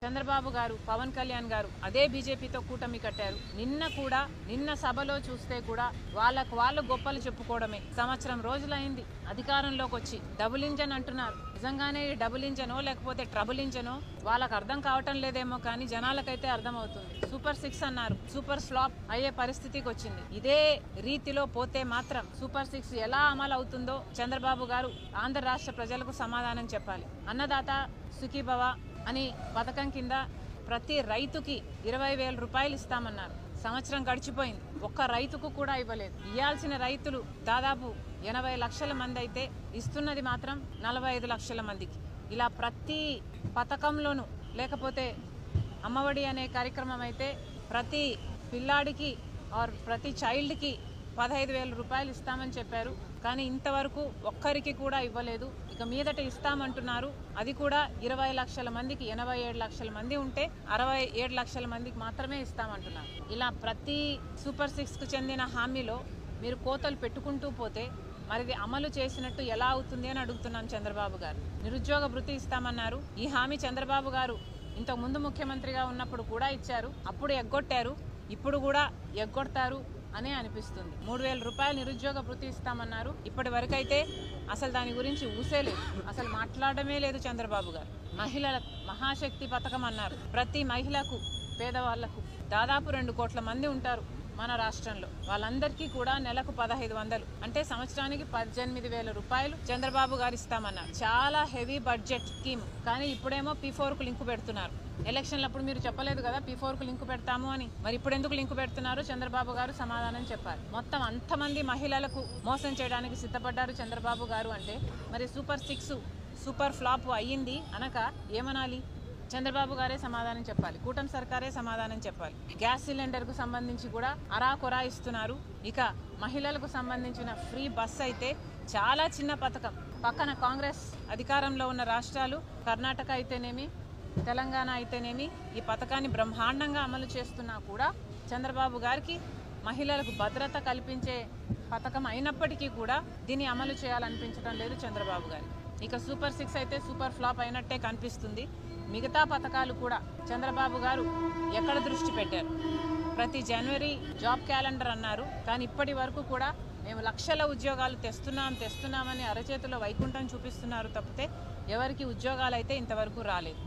చంద్రబాబు గారు పవన్ కళ్యాణ్ గారు అదే బీజేపీతో కూటమి కట్టారు. నిన్న సభలో చూస్తే కూడా వాళ్ళు గొప్పలు చెప్పుకోవడమే. సంవత్సరం రోజులైంది అధికారంలోకి వచ్చి. డబుల్ ఇంజన్ అంటున్నారు. నిజంగానే డబుల్ ఇంజనో లేకపోతే ట్రబుల్ ఇంజనో వాళ్ళకు అర్థం కావటం లేదేమో కానీ జనాలకైతే అర్థమవుతుంది. సూపర్ 6 అన్నారు, సూపర్ ఫ్లాప్ అయ్యే పరిస్థితికి వచ్చింది. ఇదే రీతిలో పోతే మాత్రం సూపర్ 6 ఎలా అమలు అవుతుందో చంద్రబాబు గారు ఆంధ్ర రాష్ట్ర ప్రజలకు సమాధానం చెప్పాలి. అన్నదాత సుఖీభవ అని పథకం కింద ప్రతి రైతుకి 20,000 రూపాయలు ఇస్తామన్నారు. సంవత్సరం గడిచిపోయింది, ఒక్క రైతుకు కూడా ఇవ్వలేదు. ఇవ్వాల్సిన రైతులు దాదాపు 80 లక్షల మంది అయితే ఇస్తున్నది మాత్రం 45 లక్షల మందికి. ఇలా ప్రతి పథకంలోనూ లేకపోతే అమ్మఒడి అనే కార్యక్రమం అయితే ప్రతి పిల్లాడికి ప్రతి చైల్డ్కి 15,000 రూపాయలు ఇస్తామని చెప్పారు. కానీ ఇంతవరకు ఒక్కరికి కూడా ఇవ్వలేదు. ఇక మీదట ఇస్తామంటున్నారు. అది కూడా 20 లక్షల మందికి. 87 లక్షల మంది ఉంటే 67 లక్షల మందికి మాత్రమే ఇస్తామంటున్నారు. ఇలా ప్రతి సూపర్ 6కు చెందిన హామీలో మీరు కోతలు పెట్టుకుంటూ పోతే మరిది అమలు చేసినట్టు ఎలా అవుతుంది అని అడుగుతున్నాం చంద్రబాబు గారు. నిరుద్యోగ భృతి ఇస్తామన్నారు. ఈ హామీ చంద్రబాబు గారు ఇంతకు ముందు ముఖ్యమంత్రిగా ఉన్నప్పుడు కూడా ఇచ్చారు. అప్పుడు ఎగ్గొట్టారు, ఇప్పుడు కూడా ఎగ్గొడతారు అనే అనిపిస్తుంది. 3,000 రూపాయలు నిరుద్యోగ భృతి ఇస్తామన్నారు. ఇప్పటి వరకు అయితే అసలు దాని గురించి ఊసేలేదు, అసలు మాట్లాడమే లేదు చంద్రబాబు గారు. మహిళల మహాశక్తి పథకం అన్నారు. ప్రతి మహిళకు, పేదవాళ్లకు దాదాపు 2 కోట్ల మంది ఉంటారు మన రాష్ట్రంలో. వాళ్ళందరికీ కూడా నెలకు 1,500 అంటే సంవత్సరానికి 18,000 రూపాయలు చంద్రబాబు గారు ఇస్తామన్నారు. చాలా హెవీ బడ్జెట్ స్కీమ్. కానీ ఇప్పుడేమో P4కు లింకు పెడుతున్నారు. ఎలక్షన్లప్పుడు మీరు చెప్పలేదు కదా P4కు లింకు పెడతాము అని. మరి ఇప్పుడు ఎందుకు లింకు పెడుతున్నారు? చంద్రబాబు గారు సమాధానం చెప్పాలి. మొత్తం అంతమంది మహిళలకు మోసం చేయడానికి సిద్ధపడ్డారు చంద్రబాబు గారు అంటే మరి సూపర్ 6 సూపర్ ఫ్లాప్ అయ్యింది అనక ఏమనాలి? చంద్రబాబు గారే సమాధానం చెప్పాలి, కూటమి సర్కారే సమాధానం చెప్పాలి. గ్యాస్ సిలిండర్కు సంబంధించి కూడా అరాకొరా ఇస్తున్నారు. ఇక మహిళలకు సంబంధించిన ఫ్రీ బస్ అయితే చాలా చిన్న పథకం. పక్కన కాంగ్రెస్ అధికారంలో ఉన్న రాష్ట్రాలు కర్ణాటక అయితేనేమి, తెలంగాణ అయితేనేమి ఈ పథకాన్ని బ్రహ్మాండంగా అమలు చేస్తున్నా కూడా చంద్రబాబు గారికి మహిళలకు భద్రత కల్పించే పథకం అయినప్పటికీ కూడా దీన్ని అమలు చేయాలనిపించడం లేదు చంద్రబాబు గారికి. ఇక సూపర్ 6 అయితే సూపర్ ఫ్లాప్ అయినట్టే కనిపిస్తుంది. మిగతా పథకాలు కూడా చంద్రబాబు గారు ఎక్కడ దృష్టి పెట్టారు? ప్రతి జనవరి జాబ్ క్యాలెండర్ అన్నారు. కానీ ఇప్పటి వరకు కూడా మేము లక్షల ఉద్యోగాలు తెస్తున్నామని అరచేతిలో వైకుంఠం చూపిస్తున్నారు తప్పితే ఎవరికి ఉద్యోగాలు అయితే ఇంతవరకు రాలేదు.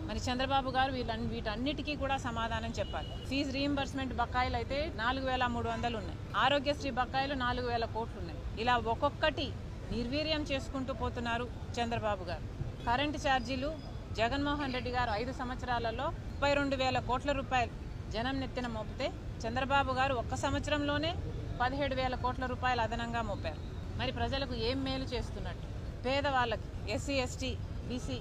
మరి చంద్రబాబు గారు వీటన్నిటికీ కూడా సమాధానం చెప్పాలి. ఫీజు రీయింబర్స్మెంట్ బకాయిలు అయితే 4,300 ఉన్నాయి. ఆరోగ్యశ్రీ బకాయిలు 4,000 కోట్లు ఉన్నాయి. ఇలా ఒక్కొక్కటి నిర్వీర్యం చేసుకుంటూ పోతున్నారు చంద్రబాబు గారు. కరెంటు ఛార్జీలు జగన్మోహన్ రెడ్డి గారు 5 సంవత్సరాలలో 32,000 కోట్ల రూపాయలు జనం నెత్తిన మోపితే చంద్రబాబు గారు ఒక్క సంవత్సరంలోనే 17,000 కోట్ల రూపాయలు అదనంగా మోపారు. మరి ప్రజలకు ఏం మేలు చేస్తున్నట్టు? పేదవాళ్ళకి, ఎస్సీ ఎస్టీ బీసీ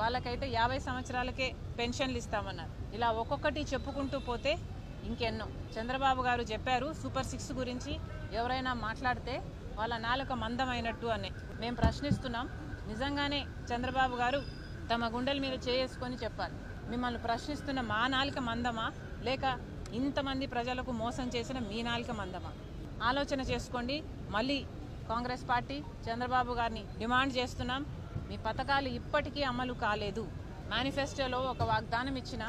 వాళ్ళకైతే 50 సంవత్సరాలకే పెన్షన్లు ఇస్తామన్నారు. ఇలా ఒక్కొక్కటి చెప్పుకుంటూ పోతే ఇంకెన్నో. చంద్రబాబు గారు చెప్పారు సూపర్ 6 గురించి ఎవరైనా మాట్లాడితే వాళ్ళ నాలుక మందమైనట్టు అని. మేము ప్రశ్నిస్తున్నాం. నిజంగానే చంద్రబాబు గారు తమ గుండెల మీద చేసుకొని చెప్పాలి. మిమ్మల్ని ప్రశ్నిస్తున్న మా నాలుక మందమా లేక ఇంతమంది ప్రజలకు మోసం చేసిన మీ నాలుక మందమా? ఆలోచన చేసుకోండి. మళ్ళీ కాంగ్రెస్ పార్టీ చంద్రబాబు గారిని డిమాండ్ చేస్తున్నాం. మీ పథకాలు ఇప్పటికీ అమలు కాలేదు. మేనిఫెస్టోలో ఒక వాగ్దానం ఇచ్చిన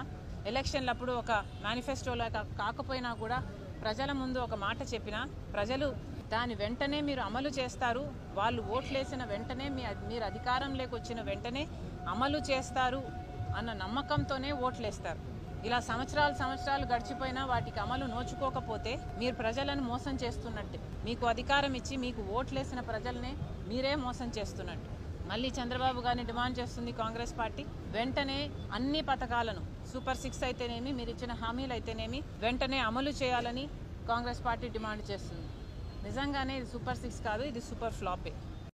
ఎలక్షన్లప్పుడు ఒక మేనిఫెస్టోలో కాకపోయినా కూడా ప్రజల ముందు ఒక మాట చెప్పినా ప్రజలు దాని వెంటనే మీరు అమలు చేస్తారు, వాళ్ళు ఓట్లేసిన వెంటనే మీరు అధికారంలోకి వచ్చిన వెంటనే అమలు చేస్తారు అన్న నమ్మకంతోనే ఓట్లేస్తారు. ఇలా సంవత్సరాలు గడిచిపోయినా వాటికి అమలు నోచుకోకపోతే మీరు ప్రజలను మోసం చేస్తున్నట్టు. మీకు అధికారం ఇచ్చి మీకు ఓట్లేసిన ప్రజలనే మీరే మోసం చేస్తున్నట్టు. మళ్ళీ చంద్రబాబు గారిని డిమాండ్ చేస్తుంది కాంగ్రెస్ పార్టీ. వెంటనే అన్ని పథకాలను సూపర్ 6 అయితేనేమి, మీరు ఇచ్చిన హామీలు అయితేనేమి వెంటనే అమలు చేయాలని కాంగ్రెస్ పార్టీ డిమాండ్ చేస్తుంది. నిజంగానే ఇది సూపర్ 6 కాదు, ఇది సూపర్ ఫ్లాపే.